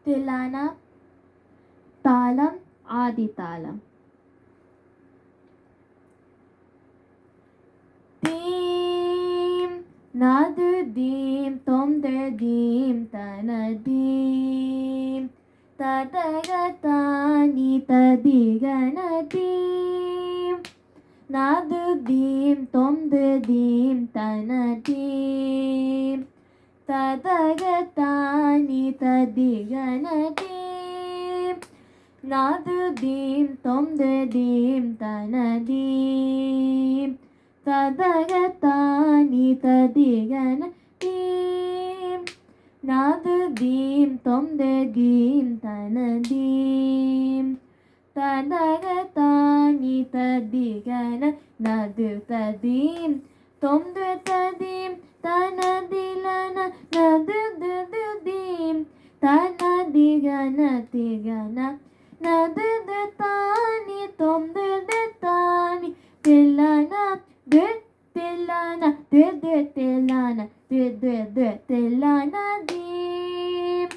தில்லானா தாளம் ஆதி தாளம். தீம் நாது தீம் தொம்து தீம் தனதீம் ததகதானி ததிகனதீம் நாது தீம் தொம்து தீம் தனதீம் ததகதானி ததிகனதீம் நாது தீம் தொம்து தீம் தனதீம் ததகதானி ததிகனதீம் நாது தீம் தொம்து தீம் தனதீம் ததகதானி ததிகன நது ததீம் தொம்து ததீம் தனதிலன நது ததீம் தனதிகன திகன நது தானி தொம்து தானி தில்லன தில்லன தில்லன தில்லன தீம்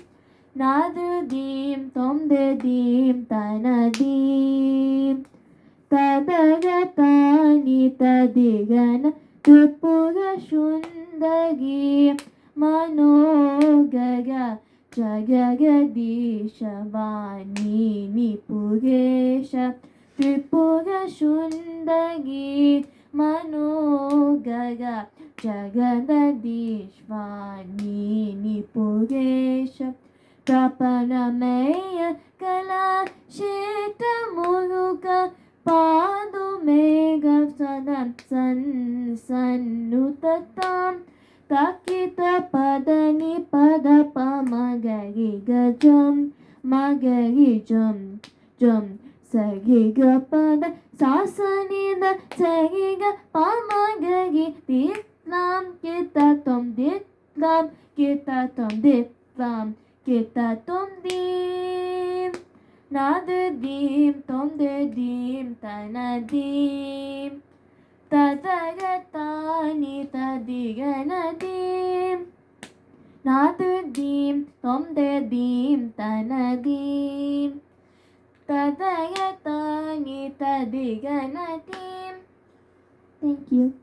நாது தீம் தொம்து தீம் தனதீம் ததகதானி ததிகன திப்புக சுந்தகி மனோகக ஜகதீஷ வாணி நிபுகேஷ திப்புக சுந்தகி மனோகக ஜகதீஷ்வாணி நிபுகேஷ பிரபலமேய கலாஷேத முருக பாதுமேக சதம் சன்னுததாம் தக்கித பதனி பத பமகரி கஜம் மகரி ஜம் ஜம் சகிக பத சாசனித சகிக பமகரி தித்லாம் கித்தம் தித்லாம் கித்தம் தித்லாம் கித்தம் தீம் நாது தீம் தொம்து தீம் தனதீம் ததகதானி ததிகனதீம் நாது தீம் தொம்து தீம் தனதீம் ததகதானி ததிகனதீம். Thank you.